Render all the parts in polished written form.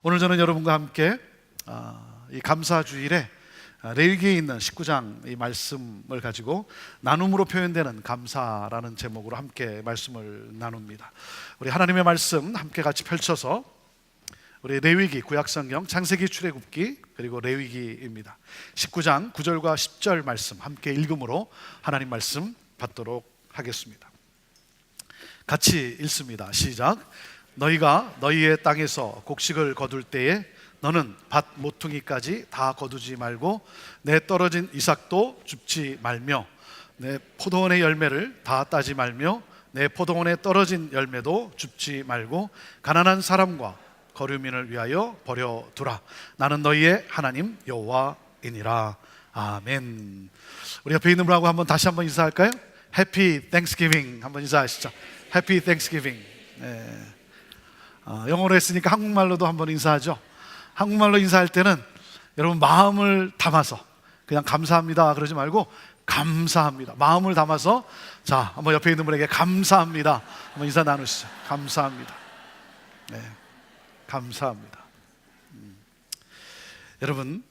오늘 저는 여러분과 함께 이 감사주일에 레위기에 있는 19장 이 말씀을 가지고 나눔으로 표현되는 감사라는 제목으로 함께 말씀을 나눕니다. 우리 하나님의 말씀 함께 같이 펼쳐서 우리 레위기, 구약성경, 창세기, 출애굽기 그리고 레위기입니다. 19장 9절과 10절 말씀 함께 읽음으로 하나님 말씀 받도록 하겠습니다. 같이 읽습니다. 시작. 너희가 너희의 땅에서 곡식을 거둘 때에 너는 밭 모퉁이까지 다 거두지 말고 내 떨어진 이삭도 줍지 말며 내 포도원의 열매를 다 따지 말며 내 포도원에 떨어진 열매도 줍지 말고 가난한 사람과 거류민을 위하여 버려두라. 나는 너희의 하나님 여호와이니라. 아멘. 우리 옆에 있는 분하고 다시 한번 인사할까요? 해피 땡스기빙 한번 인사하시죠. 해피 땡스기빙. 영어로 했으니까 한국말로도 한번 인사하죠. 한국말로 인사할 때는 여러분 마음을 담아서 그냥 감사합니다 그러지 말고 감사합니다, 마음을 담아서 자 한번 옆에 있는 분에게 감사합니다 한번 인사 나누시죠. 감사합니다. 네, 감사합니다. 여러분,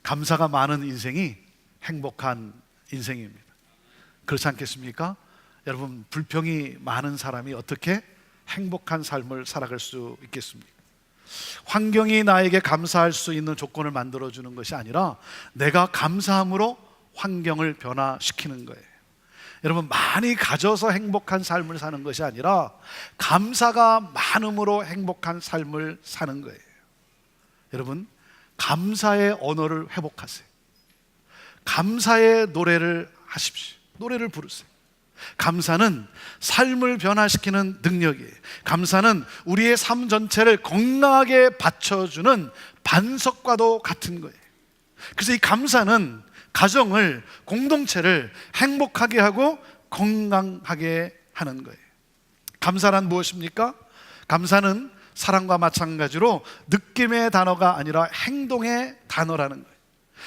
감사가 많은 인생이 행복한 인생입니다. 그렇지 않겠습니까? 여러분, 불평이 많은 사람이 어떻게 행복한 삶을 살아갈 수 있겠습니까? 환경이 나에게 감사할 수 있는 조건을 만들어주는 것이 아니라 내가 감사함으로 환경을 변화시키는 거예요. 여러분, 많이 가져서 행복한 삶을 사는 것이 아니라 감사가 많음으로 행복한 삶을 사는 거예요. 여러분, 감사의 언어를 회복하세요. 감사의 노래를 하십시오. 노래를 부르세요. 감사는 삶을 변화시키는 능력이에요. 감사는 우리의 삶 전체를 건강하게 받쳐주는 반석과도 같은 거예요. 그래서 이 감사는 가정을, 공동체를 행복하게 하고 건강하게 하는 거예요. 감사란 무엇입니까? 감사는 사랑과 마찬가지로 느낌의 단어가 아니라 행동의 단어라는 거예요.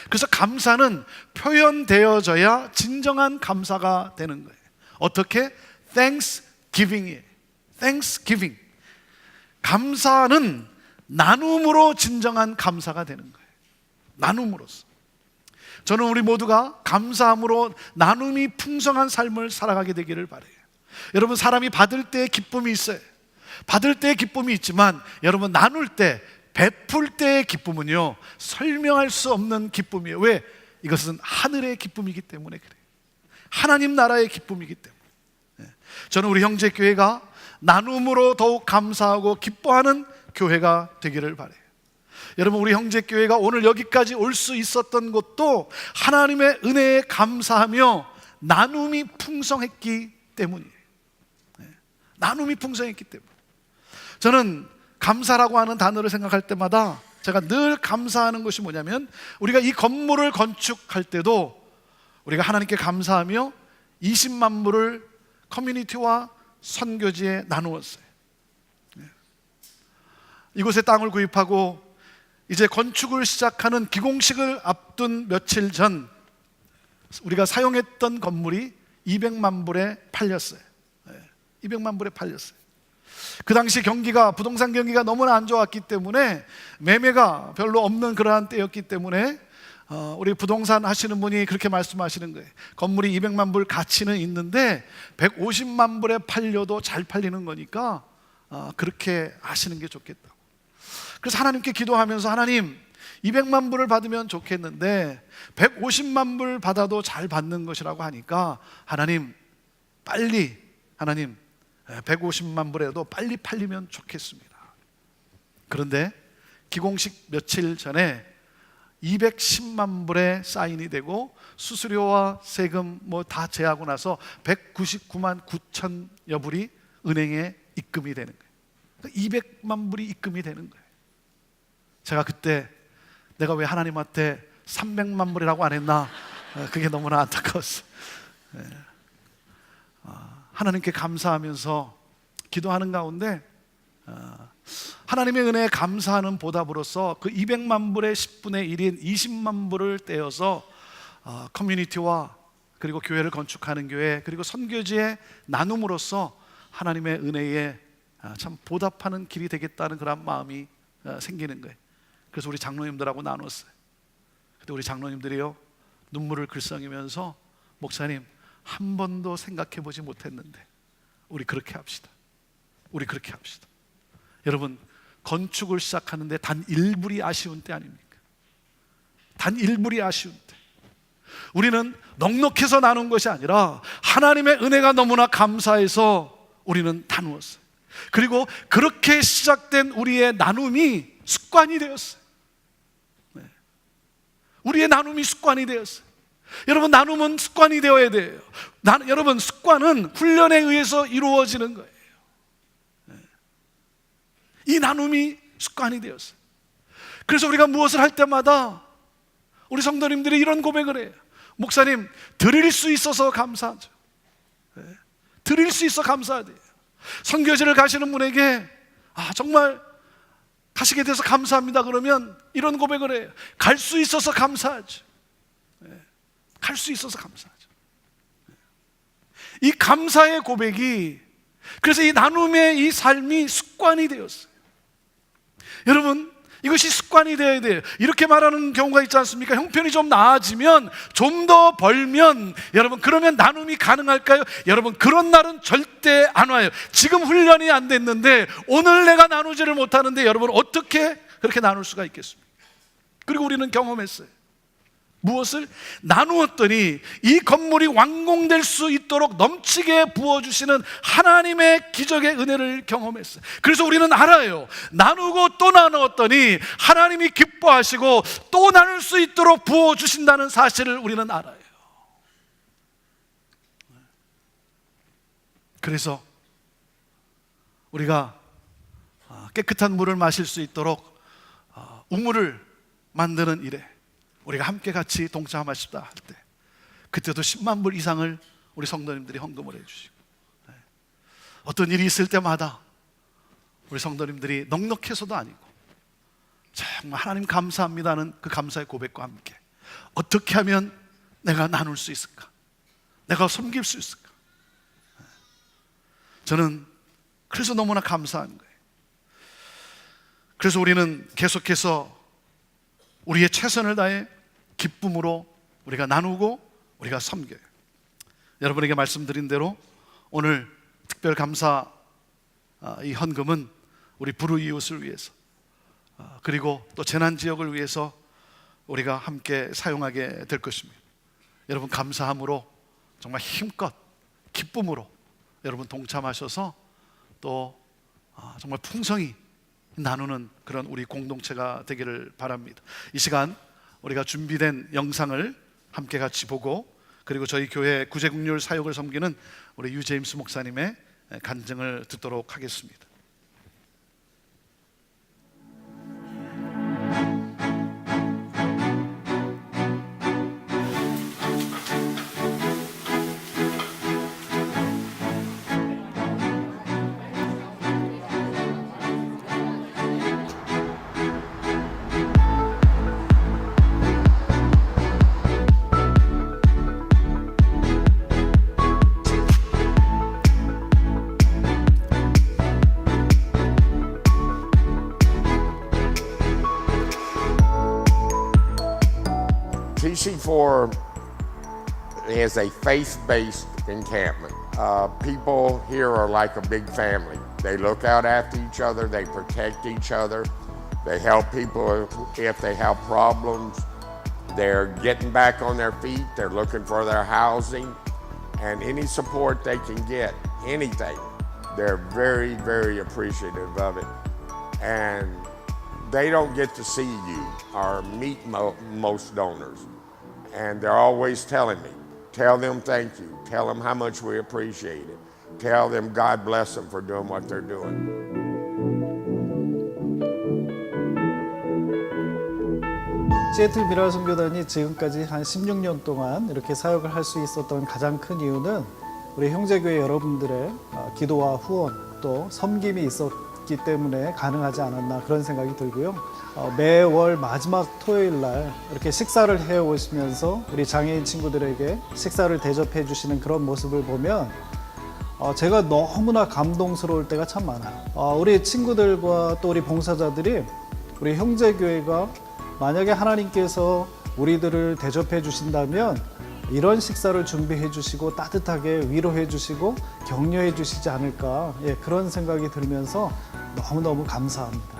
그래서 감사는 표현되어져야 진정한 감사가 되는 거예요. 어떻게? Thanksgiving이에요. Thanksgiving. 감사는 나눔으로 진정한 감사가 되는 거예요. 나눔으로써. 저는 우리 모두가 감사함으로 나눔이 풍성한 삶을 살아가게 되기를 바라요. 여러분, 사람이 받을 때의 기쁨이 있어요. 받을 때의 기쁨이 있지만 여러분, 나눌 때, 베풀 때의 기쁨은요 설명할 수 없는 기쁨이에요. 왜? 이것은 하늘의 기쁨이기 때문에 그래요. 하나님 나라의 기쁨이기 때문에. 저는 우리 형제교회가 나눔으로 더욱 감사하고 기뻐하는 교회가 되기를 바라요. 여러분, 우리 형제교회가 오늘 여기까지 올 수 있었던 것도 하나님의 은혜에 감사하며 나눔이 풍성했기 때문이에요. 나눔이 풍성했기 때문에. 저는 감사라고 하는 단어를 생각할 때마다 제가 늘 감사하는 것이 뭐냐면, 우리가 이 건물을 건축할 때도 우리가 하나님께 감사하며 20만 불을 커뮤니티와 선교지에 나누었어요. 이곳에 땅을 구입하고 이제 건축을 시작하는 기공식을 앞둔 며칠 전 우리가 사용했던 건물이 200만 불에 팔렸어요. 200만 불에 팔렸어요. 그 당시 경기가, 부동산 경기가 너무나 안 좋았기 때문에 매매가 별로 없는 그러한 때였기 때문에 우리 부동산 하시는 분이 그렇게 말씀하시는 거예요. 건물이 200만 불 가치는 있는데 150만 불에 팔려도 잘 팔리는 거니까 그렇게 하시는 게 좋겠다고. 그래서 하나님께 기도하면서, 하나님 200만 불을 받으면 좋겠는데 150만 불 받아도 잘 받는 것이라고 하니까, 하나님 150만 불에도 빨리 팔리면 좋겠습니다. 그런데 기공식 며칠 전에 210만 불에 사인이 되고 수수료와 세금 다 제하고 나서 199만 9천여 불이 은행에 입금이 되는 거예요. 200만 불이 입금이 되는 거예요. 제가 그때 내가 왜 하나님한테 300만 불이라고 안 했나, 그게 너무나 안타까웠어요. 하나님께 감사하면서 기도하는 가운데 하나님의 은혜에 감사하는 보답으로서 그 200만 불의 10분의 1인 20만 불을 떼어서 커뮤니티와 그리고 교회를 건축하는 교회 그리고 선교지에 나눔으로써 하나님의 은혜에 참 보답하는 길이 되겠다는 그런 마음이 생기는 거예요. 그래서 우리 장로님들하고 나눴어요. 근데 우리 장로님들이요, 눈물을 글썽이면서 목사님, 한 번도 생각해 보지 못했는데 우리 그렇게 합시다. 우리 그렇게 합시다. 여러분, 건축을 시작하는데 단 1불이 아쉬운 때 아닙니까? 단 1불이 아쉬운 때. 우리는 넉넉해서 나눈 것이 아니라 하나님의 은혜가 너무나 감사해서 우리는 나누었어요. 그리고 그렇게 시작된 우리의 나눔이 습관이 되었어요. 네. 우리의 나눔이 습관이 되었어요. 여러분, 나눔은 습관이 되어야 돼요. 여러분, 습관은 훈련에 의해서 이루어지는 거예요. 네. 이 나눔이 습관이 되었어요. 그래서 우리가 무엇을 할 때마다 우리 성도님들이 이런 고백을 해요. 목사님, 드릴 수 있어서 감사하죠. 네. 드릴 수 있어 감사하대요. 선교지를 가시는 분에게 정말 가시게 돼서 감사합니다 그러면 이런 고백을 해요. 갈 수 있어서 감사하죠. 네. 갈 수 있어서 감사하죠. 네. 이 감사의 고백이, 그래서 이 나눔의 이 삶이 습관이 되었어요. 여러분, 이것이 습관이 되어야 돼요. 이렇게 말하는 경우가 있지 않습니까? 형편이 좀 나아지면, 좀 더 벌면, 여러분, 그러면 나눔이 가능할까요? 여러분, 그런 날은 절대 안 와요. 지금 훈련이 안 됐는데 오늘 내가 나누지를 못하는데 여러분, 어떻게 그렇게 나눌 수가 있겠습니까? 그리고 우리는 경험했어요. 무엇을? 나누었더니 이 건물이 완공될 수 있도록 넘치게 부어주시는 하나님의 기적의 은혜를 경험했어요. 그래서 우리는 알아요. 나누고 또 나누었더니 하나님이 기뻐하시고 또 나눌 수 있도록 부어주신다는 사실을 우리는 알아요. 그래서 우리가 깨끗한 물을 마실 수 있도록 우물을 만드는 일에 우리가 함께 같이 동참하시다 할 때, 그때도 10만 불 이상을 우리 성도님들이 헌금을 해주시고, 어떤 일이 있을 때마다 우리 성도님들이 넉넉해서도 아니고 정말 하나님 감사합니다는 그 감사의 고백과 함께 어떻게 하면 내가 나눌 수 있을까, 내가 섬길 수 있을까. 저는 그래서 너무나 감사한 거예요. 그래서 우리는 계속해서 우리의 최선을 다해 기쁨으로 우리가 나누고 우리가 섬겨요. 여러분에게 말씀드린 대로 오늘 특별 감사 이 헌금은 우리 불우이웃을 위해서, 그리고 또 재난지역을 위해서 우리가 함께 사용하게 될 것입니다. 여러분, 감사함으로 정말 힘껏 기쁨으로 여러분 동참하셔서 또 정말 풍성히 나누는 그런 우리 공동체가 되기를 바랍니다. 이 시간 우리가 준비된 영상을 함께 같이 보고, 그리고 저희 교회 구제국률 사역을 섬기는 우리 유제임스 목사님의 간증을 듣도록 하겠습니다. TC4 is a faith-based encampment. People here are like a big family. They look out after each other, they protect each other, they help people if they have problems. They're getting back on their feet, they're looking for their housing, and any support they can get, anything, they're very, very appreciative of it. And they don't get to see you or meet most donors. And they're always telling me, tell them thank you, tell them how much we appreciate it, tell them God bless them for doing what they're doing. 시애틀 미랄 선교단이 지금까지 한 16년 동안 이렇게 사역을 할 수 있었던 가장 큰 이유는 우리 형제교회 여러분들의 기도와 후원 또 섬김이 있었기 때문에 가능하지 않았나 그런 생각이 들고요. 매월 마지막 토요일 날 이렇게 식사를 해 오시면서 우리 장애인 친구들에게 식사를 대접해 주시는 그런 모습을 보면 제가 너무나 감동스러울 때가 참 많아요. 우리 친구들과 또 우리 봉사자들이 우리 형제교회가 만약에 하나님께서 우리들을 대접해 주신다면 이런 식사를 준비해 주시고 따뜻하게 위로해 주시고 격려해 주시지 않을까, 그런 생각이 들면서 너무너무 감사합니다.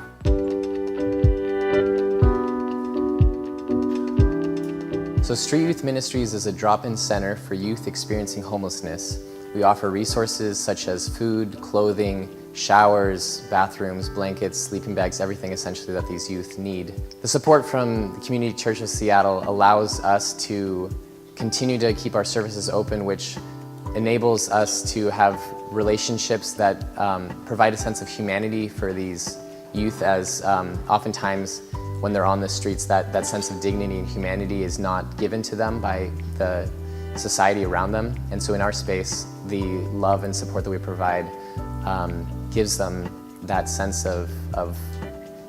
So Street Youth Ministries is a drop-in center for youth experiencing homelessness. We offer resources such as food, clothing, showers, bathrooms, blankets, sleeping bags, everything essentially that these youth need. The support from the Community Church of Seattle allows us to continue to keep our services open, which enables us to have relationships that provide a sense of humanity for these youth, as oftentimes when they're on the streets, that sense of dignity and humanity is not given to them by the society around them. And so in our space, the love and support that we provide gives them that sense of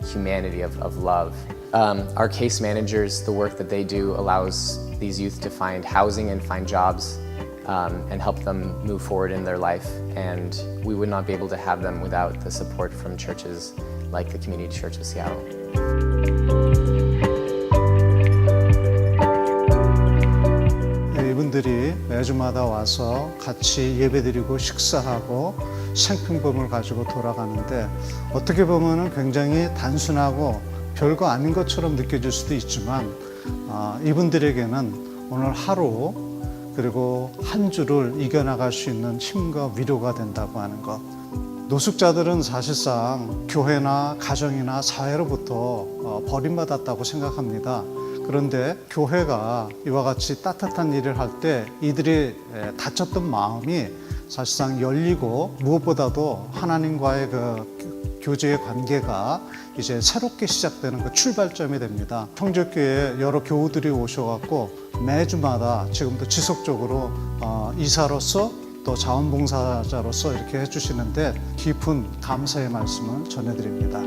humanity, of love. Our case managers, the work that they do allows these youth to find housing and find jobs and help them move forward in their life. And we would not be able to have them without the support from churches like the Community Church of Seattle. 이분들이 매주마다 와서 같이 예배드리고 식사하고 생필품을 가지고 돌아가는데, 어떻게 보면 굉장히 단순하고 별거 아닌 것처럼 느껴질 수도 있지만 이분들에게는 오늘 하루 그리고 한 주를 이겨나갈 수 있는 힘과 위로가 된다고 하는 것. 노숙자들은 사실상 교회나 가정이나 사회로부터 버림받았다고 생각합니다. 그런데 교회가 이와 같이 따뜻한 일을 할 때 이들이 다쳤던 마음이 사실상 열리고, 무엇보다도 하나님과의 그 교제의 관계가 이제 새롭게 시작되는 그 출발점이 됩니다. 형제교회에 여러 교우들이 오셔갖고 매주마다 지금도 지속적으로 이사로서 또 자원봉사자로서 이렇게 해주시는데 깊은 감사의 말씀을 전해드립니다.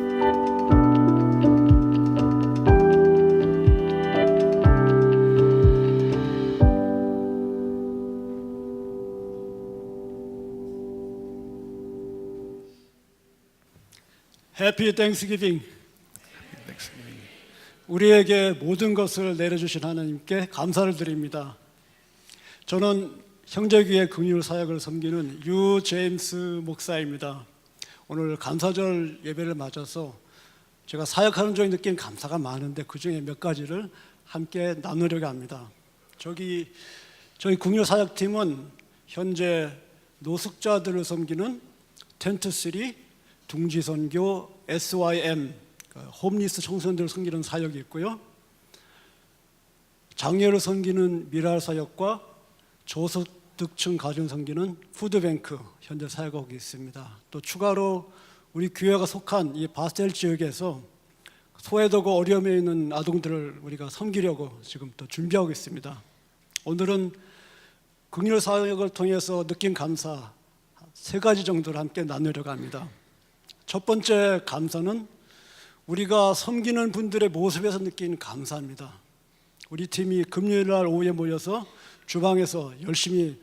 해피 땡스기빙. 우리에게 모든 것을 내려주신 하나님께 감사를 드립니다. 저는 형제교회 긍휼 사역을 섬기는 유 제임스 목사입니다. 오늘 감사절 예배를 맞아서 제가 사역하는 중에 느낀 감사가 많은데 그 중에 몇 가지를 함께 나누려고 합니다. 저희 긍휼 사역팀은 현재 노숙자들을 섬기는 텐트3, 둥지선교, SYM, 홈리스 청소년들을 섬기는 사역이 있고요. 장애를 섬기는 미랄 사역과 저소득층 가정 섬기는 푸드뱅크 현재 사역하고 있습니다. 또 추가로 우리 교회가 속한 이 바스텔 지역에서 소외되고 어려움에 있는 아동들을 우리가 섬기려고 지금 또 준비하고 있습니다. 오늘은 긍휼 사역을 통해서 느낀 감사 3가지 정도를 함께 나누려고 합니다. 첫 번째 감사는 우리가 섬기는 분들의 모습에서 느낀 감사입니다. 우리 팀이 금요일날 오후에 모여서 주방에서 열심히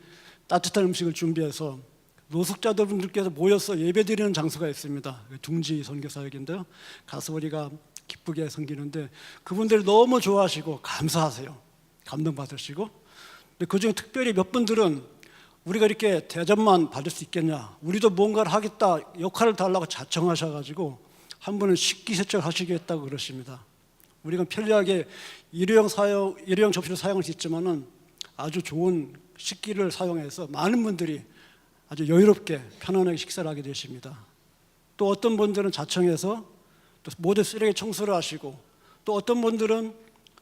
따뜻한 음식을 준비해서 노숙자들분들께서 모여서 예배드리는 장소가 있습니다. 둥지 선교사역인데요. 가서 우리가 기쁘게 섬기는데 그분들이 너무 좋아하시고 감사하세요. 감동받으시고. 근데 그중에 특별히 몇 분들은 우리가 이렇게 대접만 받을 수 있겠냐, 우리도 뭔가를 하겠다, 역할을 달라고 자청하셔가지고 한 분은 식기세척 하시겠다고 그러십니다. 우리가 편리하게 일회용 접시를 사용할 수 있지만은 아주 좋은 식기를 사용해서 많은 분들이 아주 여유롭게 편안하게 식사를 하게 되십니다. 또 어떤 분들은 자청해서 또 모든 쓰레기 청소를 하시고, 또 어떤 분들은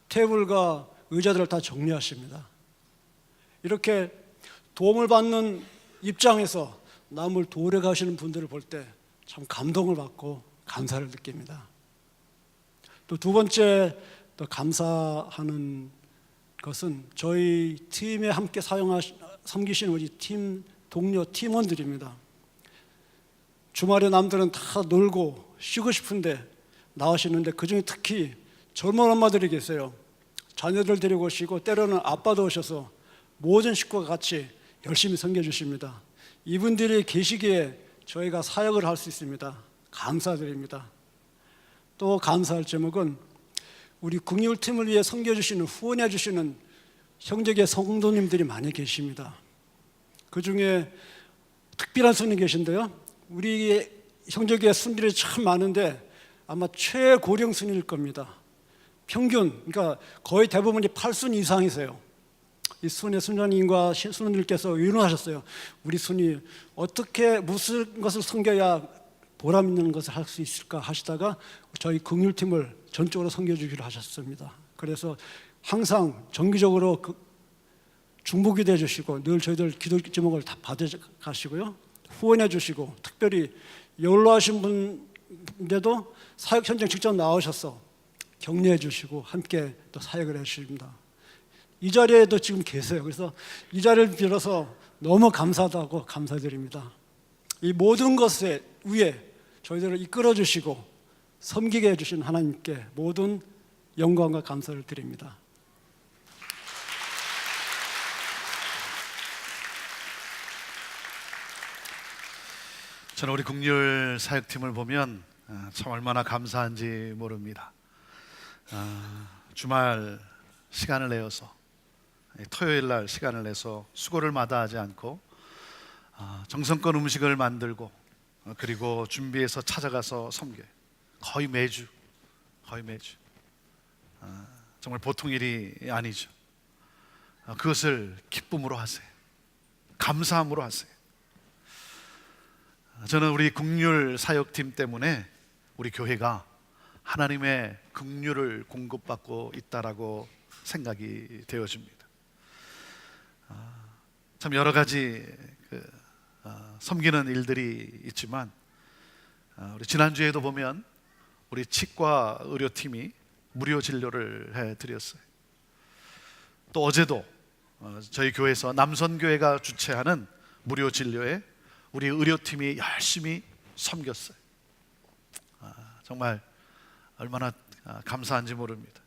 테이블과 의자들을 다 정리하십니다. 이렇게 도움을 받는 입장에서 남을 도우려 가시는 분들을 볼 때 참 감동을 받고 감사를 느낍니다. 또 두 번째 또 감사하는 것은 저희 팀에 함께 섬기신 우리 팀 동료 팀원들입니다. 주말에 남들은 다 놀고 쉬고 싶은데 나오시는데 그중에 특히 젊은 엄마들이 계세요. 자녀들 데리고 오시고 때로는 아빠도 오셔서 모든 식구가 같이 열심히 섬겨주십니다. 이분들이 계시기에 저희가 사역을 할 수 있습니다. 감사드립니다. 또 감사할 제목은 우리 국률팀을 위해 섬겨주시는, 후원해주시는 형제계 성도님들이 많이 계십니다. 그 중에 특별한 손님 계신데요, 우리 형제계 순들이 참 많은데 아마 최고령 순일 겁니다. 평균, 그러니까 거의 대부분이 8순 이상이세요. 이 순의 순자님과 순원들께서 의논하셨어요. 우리 순이 어떻게 무슨 것을 섬겨야 보람 있는 것을 할 수 있을까 하시다가 저희 긍휼팀을 전적으로 섬겨주기로 하셨습니다. 그래서 항상 정기적으로 중보기도 해주시고 늘 저희들 기도 제목을 다 받아가시고요, 후원해 주시고, 특별히 연로하신 분인데도 사역 현장 직접 나오셔서 격려해 주시고 함께 또 사역을 해 주십니다. 이 자리에도 지금 계세요. 그래서 이 자리를 빌어서 너무 감사하다고 감사드립니다. 이 모든 것에 위에 저희들을 이끌어 주시고 섬기게 해주신 하나님께 모든 영광과 감사를 드립니다. 저는 우리 국률 사역팀을 보면 참 얼마나 감사한지 모릅니다. 주말 시간을 내어서, 토요일 날 시간을 내서 수고를 마다하지 않고 정성껏 음식을 만들고, 그리고 준비해서 찾아가서 섬겨요. 거의 매주 정말 보통 일이 아니죠. 그것을 기쁨으로 하세요. 감사함으로 하세요. 저는 우리 국률 사역팀 때문에 우리 교회가 하나님의 긍휼을 공급받고 있다라고 생각이 되어집니다. 참 여러 가지 섬기는 일들이 있지만, 우리 지난주에도 보면 우리 치과 의료팀이 무료 진료를 해드렸어요. 또 어제도 저희 교회에서 남선교회가 주최하는 무료 진료에 우리 의료팀이 열심히 섬겼어요. 정말 얼마나 감사한지 모릅니다.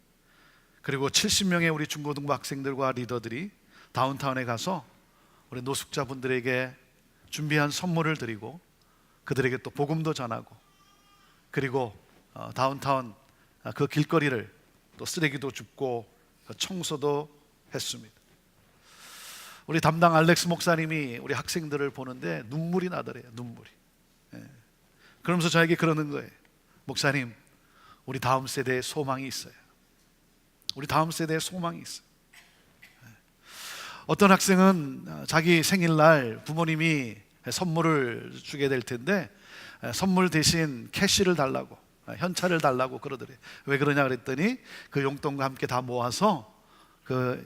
그리고 70명의 우리 중고등부 학생들과 리더들이 다운타운에 가서 우리 노숙자분들에게 준비한 선물을 드리고, 그들에게 또 복음도 전하고, 그리고 다운타운 그 길거리를 또 쓰레기도 줍고 청소도 했습니다. 우리 담당 알렉스 목사님이 우리 학생들을 보는데 눈물이 나더래요. 눈물이. 그러면서 저에게 그러는 거예요. 목사님, 우리 다음 세대에 소망이 있어요. 우리 다음 세대에 소망이 있어요. 어떤 학생은 자기 생일날 부모님이 선물을 주게 될 텐데 선물 대신 캐시를 달라고, 현찰을 달라고 그러더래요. 왜 그러냐 그랬더니 그 용돈과 함께 다 모아서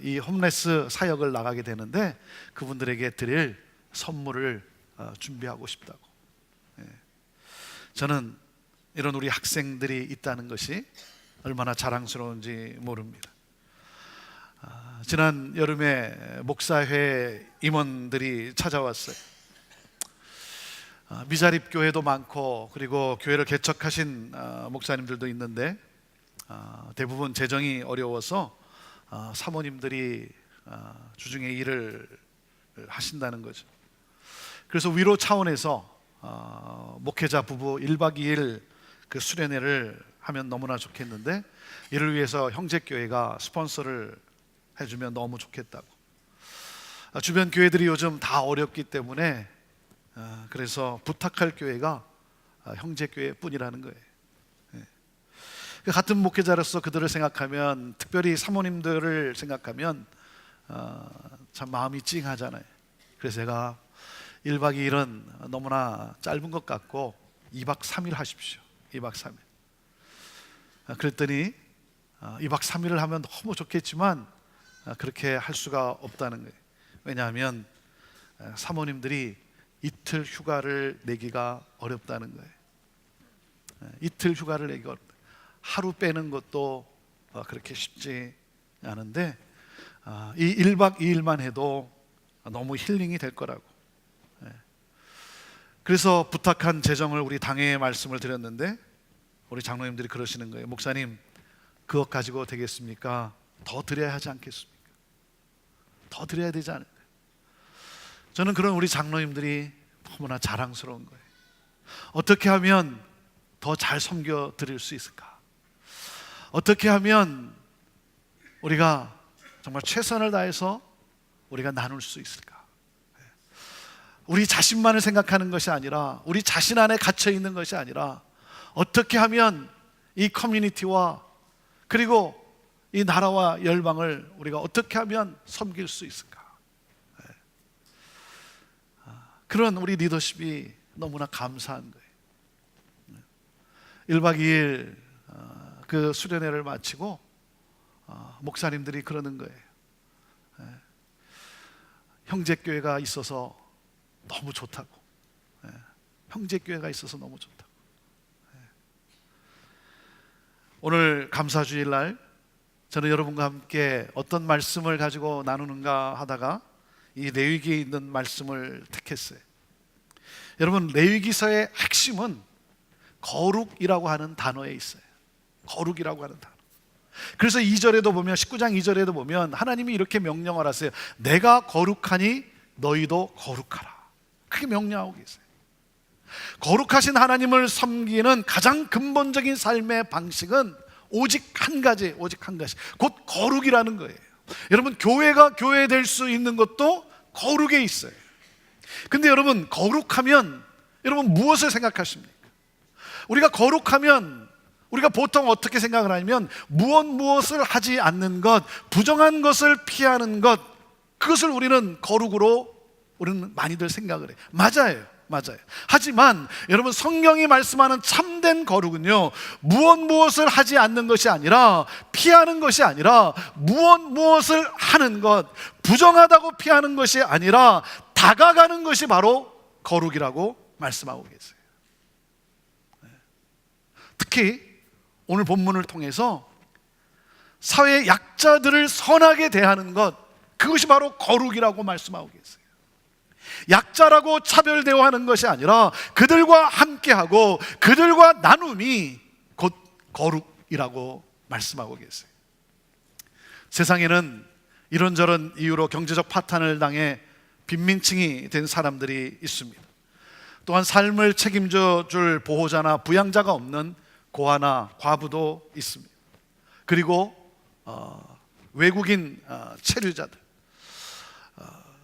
이 홈레스 사역을 나가게 되는데 그분들에게 드릴 선물을 준비하고 싶다고. 저는 이런 우리 학생들이 있다는 것이 얼마나 자랑스러운지 모릅니다. 지난 여름에 목사회 임원들이 찾아왔어요. 미자립 교회도 많고, 그리고 교회를 개척하신 목사님들도 있는데 대부분 재정이 어려워서 사모님들이 주중에 일을 하신다는 거죠. 그래서 위로 차원에서 목회자 부부 1박 2일 그 수련회를 하면 너무나 좋겠는데, 이를 위해서 형제교회가 스폰서를 해주면 너무 좋겠다고. 주변 교회들이 요즘 다 어렵기 때문에 그래서 부탁할 교회가 형제교회뿐이라는 거예요. 같은 목회자로서 그들을 생각하면, 특별히 사모님들을 생각하면 참 마음이 찡하잖아요. 그래서 제가 1박 2일은 너무나 짧은 것 같고 2박 3일 하십시오. 2박 3일. 그랬더니 2박 3일을 하면 너무 좋겠지만 그렇게 할 수가 없다는 거예요. 왜냐하면 사모님들이 이틀 휴가를 내기가 어렵다는 거예요. 이틀 휴가를 내기가 어렵다. 하루 빼는 것도 그렇게 쉽지 않은데 이 1박 2일만 해도 너무 힐링이 될 거라고. 그래서 부탁한 재정을 우리 당회에 말씀을 드렸는데 우리 장로님들이 그러시는 거예요. 목사님, 그것 가지고 되겠습니까? 더 드려야 하지 않겠습니까? 더 드려야 되지 않을까요? 저는 그런 우리 장로님들이 너무나 자랑스러운 거예요. 어떻게 하면 더 잘 섬겨 드릴 수 있을까? 어떻게 하면 우리가 정말 최선을 다해서 우리가 나눌 수 있을까? 우리 자신만을 생각하는 것이 아니라, 우리 자신 안에 갇혀 있는 것이 아니라, 어떻게 하면 이 커뮤니티와 그리고 이 나라와 열방을 우리가 어떻게 하면 섬길 수 있을까? 그런 우리 리더십이 너무나 감사한 거예요. 1박 2일 그 수련회를 마치고 목사님들이 그러는 거예요. 형제교회가 있어서 너무 좋다고. 형제교회가 있어서 너무 좋다고. 오늘 감사주일 날 저는 여러분과 함께 어떤 말씀을 가지고 나누는가 하다가 이 레위기에 있는 말씀을 택했어요. 여러분, 레위기서의 핵심은 거룩이라고 하는 단어에 있어요. 거룩이라고 하는 단어. 그래서 2절에도 보면, 19장 2절에도 보면 하나님이 이렇게 명령을 하세요. 내가 거룩하니 너희도 거룩하라. 그렇게 명령하고 계세요. 거룩하신 하나님을 섬기는 가장 근본적인 삶의 방식은 오직 한 가지, 곧 거룩이라는 거예요. 여러분, 교회가 교회 될 수 있는 것도 거룩에 있어요. 근데 여러분, 거룩하면 여러분 무엇을 생각하십니까? 우리가 거룩하면 우리가 보통 어떻게 생각을 하냐면 무엇을 하지 않는 것, 부정한 것을 피하는 것, 그것을 우리는 거룩으로 우리는 많이들 생각을 해요. 맞아요. 하지만 여러분, 성경이 말씀하는 참된 거룩은요, 무엇을 하지 않는 것이 아니라, 피하는 것이 아니라, 무엇을 하는 것, 부정하다고 피하는 것이 아니라 다가가는 것이 바로 거룩이라고 말씀하고 계세요. 특히 오늘 본문을 통해서 사회의 약자들을 선하게 대하는 것, 그것이 바로 거룩이라고 말씀하고 계세요. 약자라고 차별 대우하는 것이 아니라 그들과 함께하고 그들과 나눔이 곧 거룩이라고 말씀하고 계세요. 세상에는 이런저런 이유로 경제적 파탄을 당해 빈민층이 된 사람들이 있습니다. 또한 삶을 책임져 줄 보호자나 부양자가 없는 고아나 과부도 있습니다. 그리고 외국인 체류자들,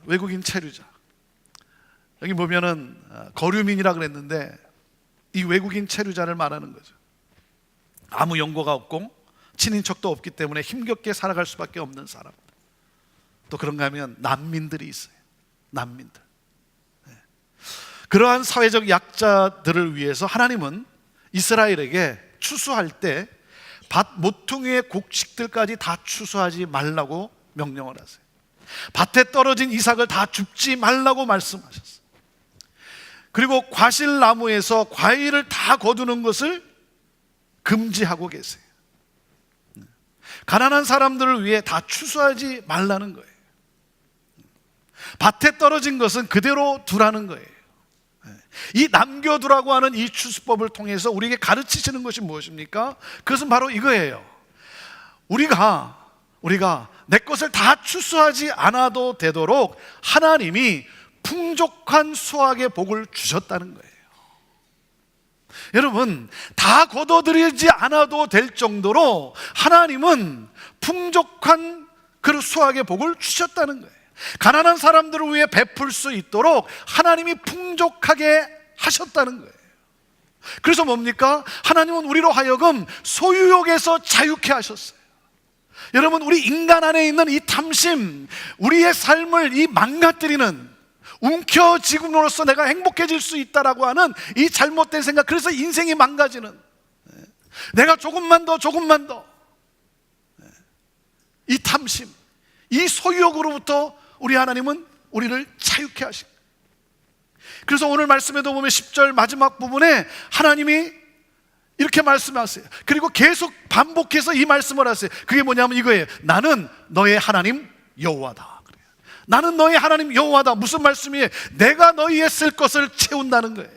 외국인 체류자, 여기 보면은 거류민이라 그랬는데 이 외국인 체류자를 말하는 거죠. 아무 연고가 없고 친인척도 없기 때문에 힘겹게 살아갈 수밖에 없는 사람. 또 그런가 하면 난민들이 있어요. 난민들. 그러한 사회적 약자들을 위해서 하나님은 이스라엘에게 추수할 때 밭 모퉁이의 곡식들까지 다 추수하지 말라고 명령을 하세요. 밭에 떨어진 이삭을 다 줍지 말라고 말씀하셨어요. 그리고 과실나무에서 과일을 다 거두는 것을 금지하고 계세요. 가난한 사람들을 위해 다 추수하지 말라는 거예요. 밭에 떨어진 것은 그대로 두라는 거예요. 이 남겨두라고 하는 이 추수법을 통해서 우리에게 가르치시는 것이 무엇입니까? 그것은 바로 이거예요. 우리가 내 것을 다 추수하지 않아도 되도록 하나님이 풍족한 수확의 복을 주셨다는 거예요. 여러분, 다 거둬들이지 않아도 될 정도로 하나님은 풍족한 그 수확의 복을 주셨다는 거예요. 가난한 사람들을 위해 베풀 수 있도록 하나님이 풍족하게 하셨다는 거예요. 그래서 뭡니까? 하나님은 우리로 하여금 소유욕에서 자유케 하셨어요. 여러분, 우리 인간 안에 있는 이 탐심, 우리의 삶을 이 망가뜨리는, 움켜쥐음으로써 내가 행복해질 수 있다라고 하는 이 잘못된 생각, 그래서 인생이 망가지는, 내가 조금만 더 이 탐심, 이 소유욕으로부터 우리 하나님은 우리를 자유케 하신 거예요. 그래서 오늘 말씀에도 보면 10절 마지막 부분에 하나님이 이렇게 말씀하세요. 그리고 계속 반복해서 이 말씀을 하세요. 그게 뭐냐면 이거예요. 나는 너의 하나님 여호와다. 나는 너의 하나님 여호와다. 무슨 말씀이에요? 내가 너희의 쓸 것을 채운다는 거예요.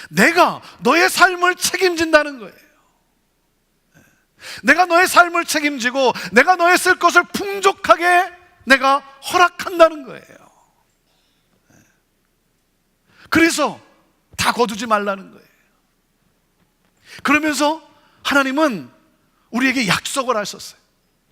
내가 너의 삶을 책임진다는 거예요. 내가 너의 삶을 책임지고 내가 너의 쓸 것을 풍족하게 내가 허락한다는 거예요. 그래서 다 거두지 말라는 거예요. 그러면서 하나님은 우리에게 약속을 하셨어요.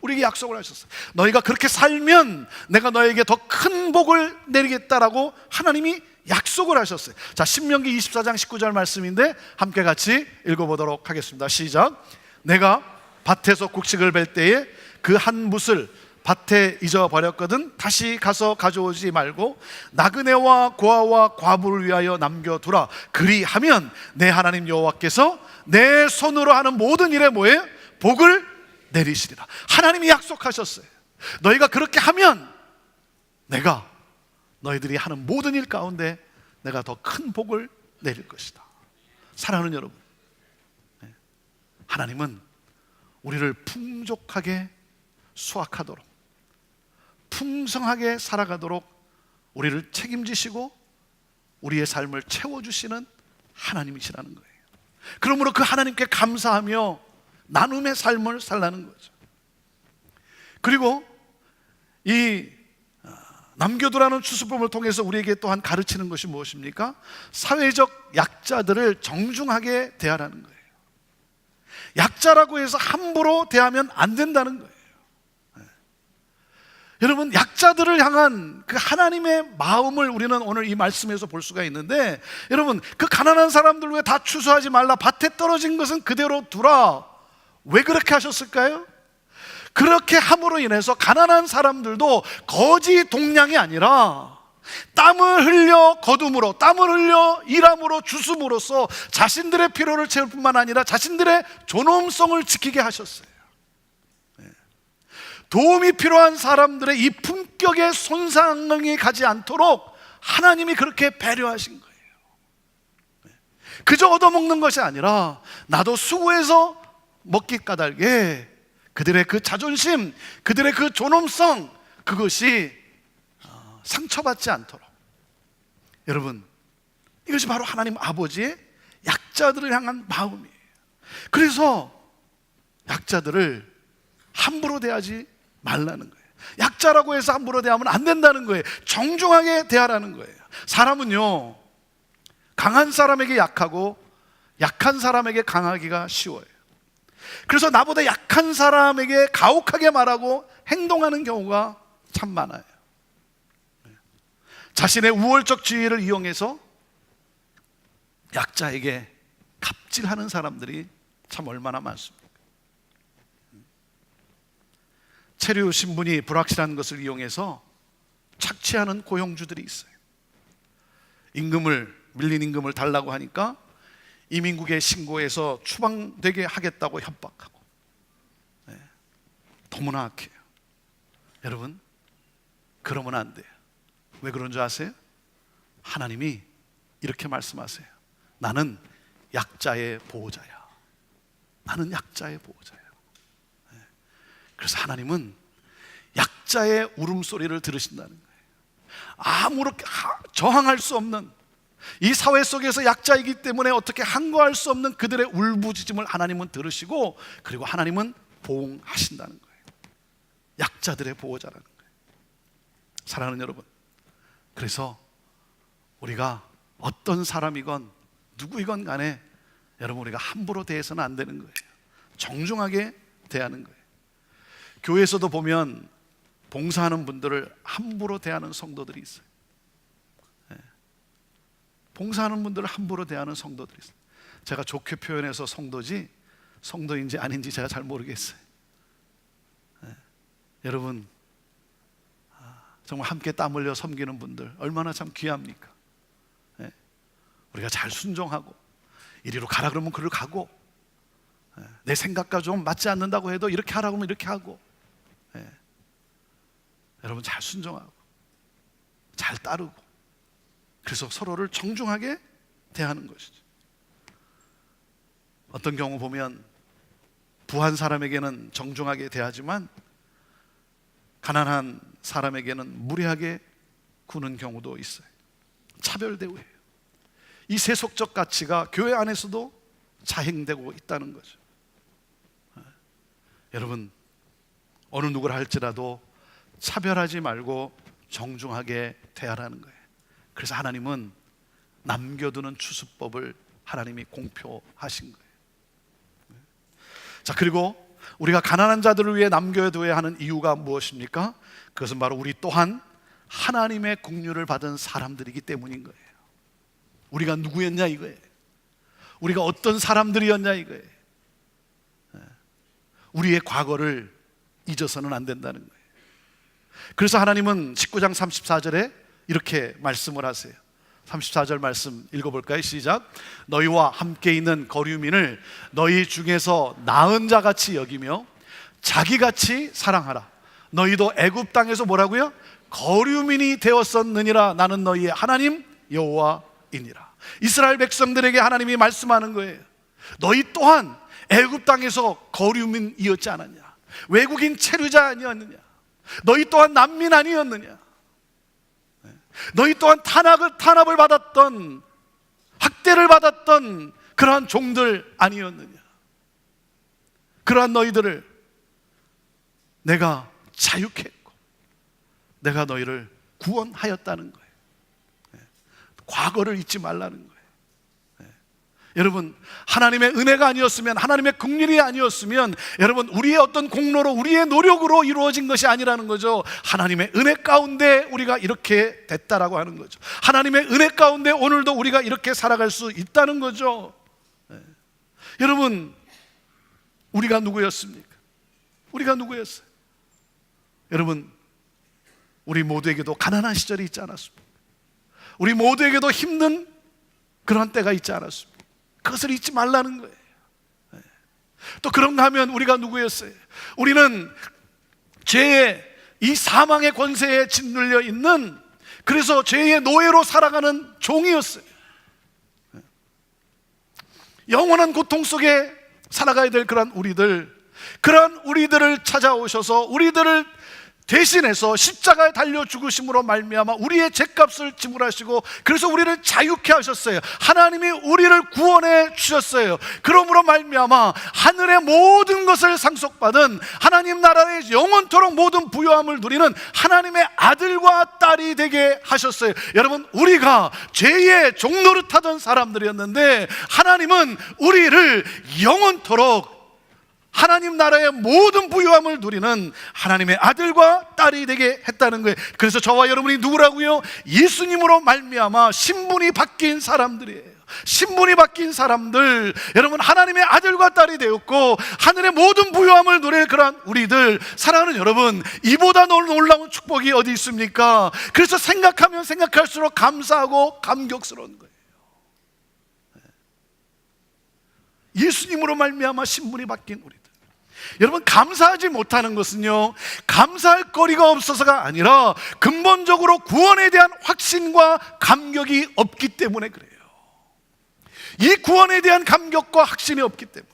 우리에게 약속을 하셨어요. 너희가 그렇게 살면 내가 너에게 더 큰 복을 내리겠다라고 하나님이 약속을 하셨어요. 자, 신명기 24장 19절 말씀인데 함께 같이 읽어보도록 하겠습니다. 시작. 내가 밭에서 곡식을 벨 때에 그 한 붓을 밭에 잊어버렸거든 다시 가서 가져오지 말고 나그네와 고아와 과부를 위하여 남겨두라. 그리하면 내 하나님 여호와께서 내 손으로 하는 모든 일에 뭐예요? 복을 내리시리라. 하나님이 약속하셨어요. 너희가 그렇게 하면 내가 너희들이 하는 모든 일 가운데 내가 더 큰 복을 내릴 것이다. 사랑하는 여러분, 하나님은 우리를 풍족하게 수확하도록, 풍성하게 살아가도록 우리를 책임지시고 우리의 삶을 채워주시는 하나님이시라는 거예요. 그러므로 그 하나님께 감사하며 나눔의 삶을 살라는 거죠. 그리고 이 남겨두라는 추수법을 통해서 우리에게 또한 가르치는 것이 무엇입니까? 사회적 약자들을 정중하게 대하라는 거예요. 약자라고 해서 함부로 대하면 안 된다는 거예요. 여러분, 약자들을 향한 그 하나님의 마음을 우리는 오늘 이 말씀에서 볼 수가 있는데, 여러분, 그 가난한 사람들 왜 다 추수하지 말라, 밭에 떨어진 것은 그대로 두라, 왜 그렇게 하셨을까요? 그렇게 함으로 인해서 가난한 사람들도 거지 동량이 아니라 땀을 흘려 거둠으로, 땀을 흘려 일함으로 주숨으로써 자신들의 필요를 채울 뿐만 아니라 자신들의 존엄성을 지키게 하셨어요. 도움이 필요한 사람들의 이 품격의 손상이 가지 않도록 하나님이 그렇게 배려하신 거예요. 그저 얻어먹는 것이 아니라 나도 수고해서 먹기 까닭에 그들의 그 자존심, 그들의 그 존엄성, 그것이 상처받지 않도록. 여러분, 이것이 바로 하나님 아버지의 약자들을 향한 마음이에요. 그래서 약자들을 함부로 대하지 말라는 거예요. 약자라고 해서 함부로 대하면 안 된다는 거예요. 정중하게 대하라는 거예요. 사람은요, 강한 사람에게 약하고 약한 사람에게 강하기가 쉬워요. 그래서 나보다 약한 사람에게 가혹하게 말하고 행동하는 경우가 참 많아요. 자신의 우월적 지위를 이용해서 약자에게 갑질하는 사람들이 참 얼마나 많습니까? 체류 신분이 불확실한 것을 이용해서 착취하는 고용주들이 있어요. 밀린 임금을 달라고 하니까 이민국에 신고해서 추방되게 하겠다고 협박하고, 너무나 악해요. 여러분, 그러면 안 돼요. 왜 그런 줄 아세요? 하나님이 이렇게 말씀하세요. 나는 약자의 보호자야. 나는 약자의 보호자야. 그래서 하나님은 약자의 울음소리를 들으신다는 거예요. 아무렇게 저항할 수 없는, 이 사회 속에서 약자이기 때문에 어떻게 항거할 수 없는 그들의 울부짖음을 하나님은 들으시고, 그리고 하나님은 보응하신다는 거예요. 약자들의 보호자라는 거예요. 사랑하는 여러분, 그래서 우리가 어떤 사람이건 누구이건 간에 여러분, 우리가 함부로 대해서는 안 되는 거예요. 정중하게 대하는 거예요. 교회에서도 보면 봉사하는 분들을 함부로 대하는 성도들이 있어요. 봉사하는 분들을 함부로 대하는 성도들이 있어요. 제가 좋게 표현해서 성도인지 아닌지 제가 잘 모르겠어요. 여러분, 정말 함께 땀 흘려 섬기는 분들 얼마나 참 귀합니까? 우리가 잘 순종하고, 이리로 가라 그러면 그리로 가고, 내 생각과 좀 맞지 않는다고 해도 이렇게 하라고 하면 이렇게 하고, 여러분, 잘 순종하고 잘 따르고, 그래서 서로를 정중하게 대하는 것이죠. 어떤 경우 보면 부한 사람에게는 정중하게 대하지만 가난한 사람에게는 무례하게 구는 경우도 있어요. 차별 대우예요. 이 세속적 가치가 교회 안에서도 자행되고 있다는 거죠. 여러분, 어느 누구를 할지라도 차별하지 말고 정중하게 대하라는 거예요. 그래서 하나님은 남겨두는 추수법을 하나님이 공표하신 거예요. 자, 그리고 우리가 가난한 자들을 위해 남겨둬야 하는 이유가 무엇입니까? 그것은 바로 우리 또한 하나님의 긍휼을 받은 사람들이기 때문인 거예요. 우리가 누구였냐 이거예요. 우리가 어떤 사람들이었냐 이거예요. 우리의 과거를 잊어서는 안 된다는 거예요. 그래서 하나님은 19장 34절에 이렇게 말씀을 하세요. 34절 말씀 읽어볼까요? 시작. 너희와 함께 있는 거류민을 너희 중에서 나은 자같이 여기며 자기같이 사랑하라. 너희도 애굽 땅에서 뭐라고요? 거류민이 되었었느니라. 나는 너희의 하나님 여호와이니라. 이스라엘 백성들에게 하나님이 말씀하는 거예요. 너희 또한 애굽 땅에서 거류민이었지 않았냐? 외국인 체류자 아니었느냐? 너희 또한 난민 아니었느냐? 너희 또한 탄압을 받았던, 학대를 받았던 그러한 종들 아니었느냐? 그러한 너희들을 내가 자유케 했고 내가 너희를 구원하였다는 거예요. 과거를 잊지 말라는 거예요. 여러분, 하나님의 은혜가 아니었으면, 하나님의 긍휼이 아니었으면, 여러분, 우리의 어떤 공로로, 우리의 노력으로 이루어진 것이 아니라는 거죠. 하나님의 은혜 가운데 우리가 이렇게 됐다라고 하는 거죠. 하나님의 은혜 가운데 오늘도 우리가 이렇게 살아갈 수 있다는 거죠. 여러분, 우리가 누구였습니까? 우리가 누구였어요? 여러분, 우리 모두에게도 가난한 시절이 있지 않았습니까? 우리 모두에게도 힘든 그런 때가 있지 않았습니까? 그것을 잊지 말라는 거예요. 또 그런가 하면 우리가 누구였어요? 우리는 죄의 이 사망의 권세에 짓눌려 있는, 그래서 죄의 노예로 살아가는 종이었어요. 영원한 고통 속에 살아가야 될 그런 우리들을 찾아오셔서 우리들을 대신해서 십자가에 달려 죽으심으로 말미암아 우리의 죄값을 지불하시고, 그래서 우리를 자유케 하셨어요. 하나님이 우리를 구원해 주셨어요. 그러므로 말미암아 하늘의 모든 것을 상속받은, 하나님 나라의 영원토록 모든 부요함을 누리는 하나님의 아들과 딸이 되게 하셨어요. 여러분, 우리가 죄의 종노릇하던 사람들이었는데 하나님은 우리를 영원토록 하나님 나라의 모든 부유함을 누리는 하나님의 아들과 딸이 되게 했다는 거예요. 그래서 저와 여러분이 누구라고요? 예수님으로 말미암아 신분이 바뀐 사람들이에요. 신분이 바뀐 사람들, 여러분, 하나님의 아들과 딸이 되었고 하늘의 모든 부유함을 누릴 그런 우리들, 사랑하는 여러분, 이보다 놀라운 축복이 어디 있습니까? 그래서 생각하면 생각할수록 감사하고 감격스러운 거예요. 예수님으로 말미암아 신분이 바뀐 우리들. 여러분, 감사하지 못하는 것은요, 감사할 거리가 없어서가 아니라 근본적으로 구원에 대한 확신과 감격이 없기 때문에 그래요. 이 구원에 대한 감격과 확신이 없기 때문에,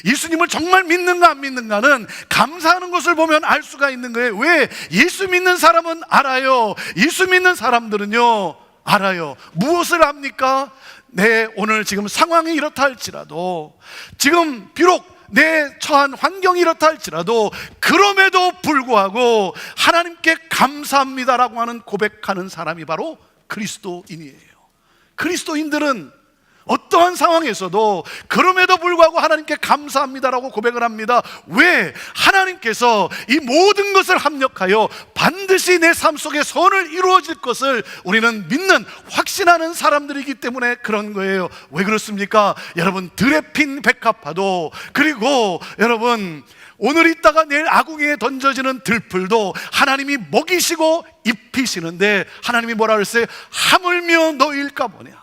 예수님을 정말 믿는가 안 믿는가는 감사하는 것을 보면 알 수가 있는 거예요. 왜? 예수 믿는 사람은 알아요. 예수 믿는 사람들은요 알아요. 무엇을 압니까? 오늘 지금 상황이 이렇다 할지라도, 지금 비록 내 처한 환경이 이렇다 할지라도, 그럼에도 불구하고 하나님께 감사합니다라고 하는 고백하는 사람이 바로 그리스도인이에요. 그리스도인들은 어떠한 상황에서도 그럼에도 불구하고 하나님께 감사합니다라고 고백을 합니다. 왜? 하나님께서 이 모든 것을 합력하여 반드시 내 삶 속에 선을 이루어질 것을 우리는 믿는, 확신하는 사람들이기 때문에 그런 거예요. 왜 그렇습니까? 여러분, 들에 핀 백합화도, 그리고 여러분, 오늘 있다가 내일 아궁이에 던져지는 들풀도 하나님이 먹이시고 입히시는데, 하나님이 뭐라 그랬어요? 하물며 너희일까 보냐.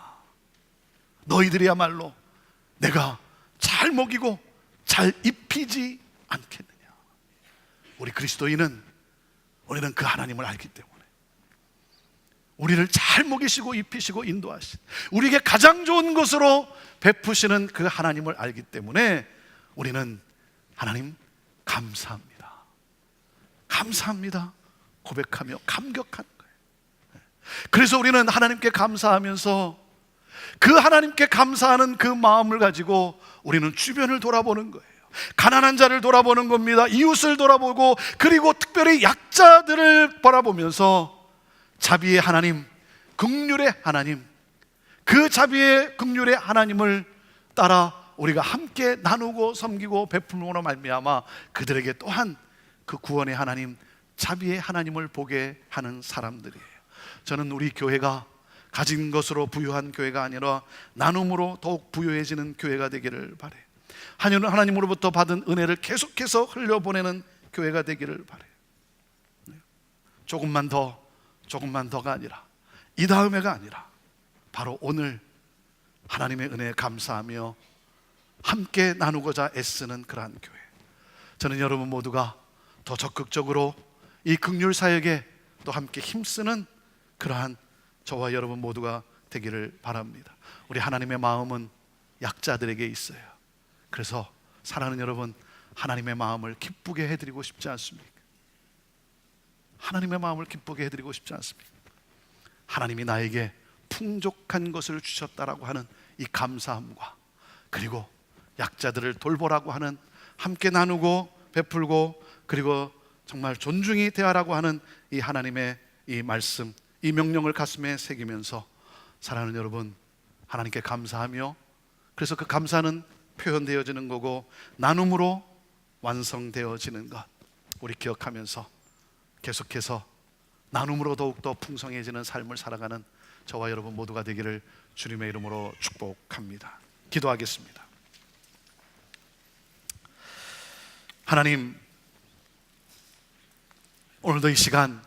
너희들이야말로 내가 잘 먹이고 잘 입히지 않겠느냐. 우리 그리스도인은, 우리는 그 하나님을 알기 때문에, 우리를 잘 먹이시고 입히시고 인도하신, 우리에게 가장 좋은 것으로 베푸시는 그 하나님을 알기 때문에 우리는 하나님 감사합니다, 감사합니다 고백하며 감격하는 거예요. 그래서 우리는 하나님께 감사하면서 그 하나님께 감사하는 그 마음을 가지고 우리는 주변을 돌아보는 거예요. 가난한 자를 돌아보는 겁니다. 이웃을 돌아보고, 그리고 특별히 약자들을 바라보면서 자비의 하나님, 긍휼의 하나님, 그 자비의 긍휼의 하나님을 따라 우리가 함께 나누고 섬기고 베풀므로 말미암아 그들에게 또한 그 구원의 하나님, 자비의 하나님을 보게 하는 사람들이에요. 저는 우리 교회가 가진 것으로 부유한 교회가 아니라 나눔으로 더욱 부유해지는 교회가 되기를 바라요. 하나님으로부터 받은 은혜를 계속해서 흘려보내는 교회가 되기를 바라요. 조금만 더가 아니라, 이 다음에가 아니라 바로 오늘 하나님의 은혜에 감사하며 함께 나누고자 애쓰는 그러한 교회. 저는 여러분 모두가 더 적극적으로 이 긍휼 사역에 또 함께 힘쓰는 그러한 저와 여러분 모두가 되기를 바랍니다. 우리 하나님의 마음은 약자들에게 있어요. 그래서 사랑하는 여러분, 하나님의 마음을 기쁘게 해드리고 싶지 않습니까? 하나님의 마음을 기쁘게 해드리고 싶지 않습니까? 하나님이 나에게 풍족한 것을 주셨다라고 하는 이 감사함과, 그리고 약자들을 돌보라고 하는, 함께 나누고 베풀고 그리고 정말 존중히 대하라고 하는 이 하나님의 이 말씀, 이 명령을 가슴에 새기면서 사랑하는 여러분, 하나님께 감사하며, 그래서 그 감사는 표현되어지는 거고 나눔으로 완성되어지는 것, 우리 기억하면서 계속해서 나눔으로 더욱더 풍성해지는 삶을 살아가는 저와 여러분 모두가 되기를 주님의 이름으로 축복합니다. 기도하겠습니다. 하나님, 오늘도 이 시간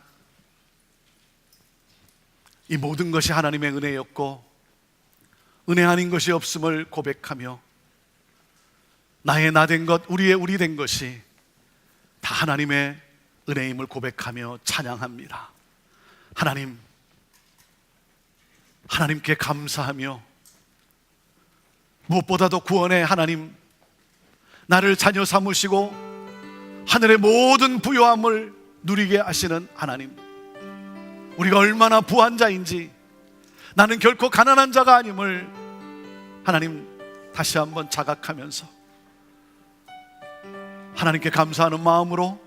이 모든 것이 하나님의 은혜였고 은혜 아닌 것이 없음을 고백하며 나의 나 된 것, 우리의 우리 된 것이 다 하나님의 은혜임을 고백하며 찬양합니다. 하나님, 하나님께 감사하며 무엇보다도 구원의 하나님, 나를 자녀 삼으시고 하늘의 모든 부요함을 누리게 하시는 하나님, 우리가 얼마나 부한 자인지, 나는 결코 가난한 자가 아님을 하나님 다시 한번 자각하면서 하나님께 감사하는 마음으로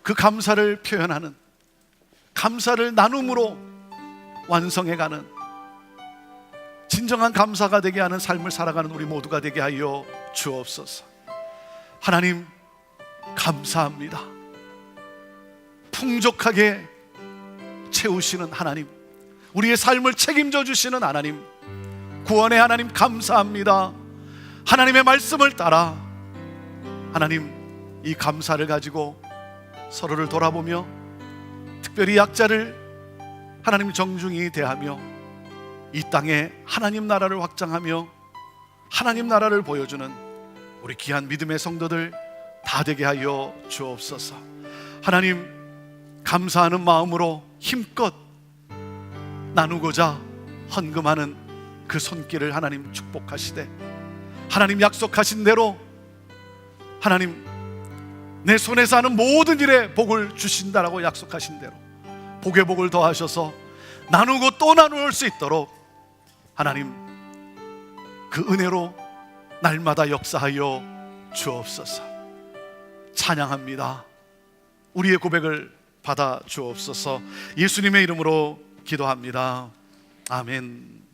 그 감사를 표현하는, 감사를 나눔으로 완성해가는 진정한 감사가 되게 하는 삶을 살아가는 우리 모두가 되게 하여 주옵소서. 하나님, 감사합니다. 풍족하게 채우시는 하나님, 우리의 삶을 책임져 주시는 하나님, 구원의 하나님 감사합니다. 하나님의 말씀을 따라 하나님, 이 감사를 가지고 서로를 돌아보며 특별히 약자를 하나님 정중히 대하며 이 땅에 하나님 나라를 확장하며 하나님 나라를 보여주는 우리 귀한 믿음의 성도들 다 되게 하여 주옵소서. 하나님, 감사하는 마음으로 힘껏 나누고자 헌금하는 그 손길을 하나님 축복하시되, 하나님 약속하신 대로 하나님 내 손에서 하는 모든 일에 복을 주신다라고 약속하신 대로 복의 복을 더하셔서 나누고 또 나눌 수 있도록 하나님 그 은혜로 날마다 역사하여 주옵소서. 찬양합니다. 우리의 고백을 받아 주옵소서. 예수님의 이름으로 기도합니다. 아멘.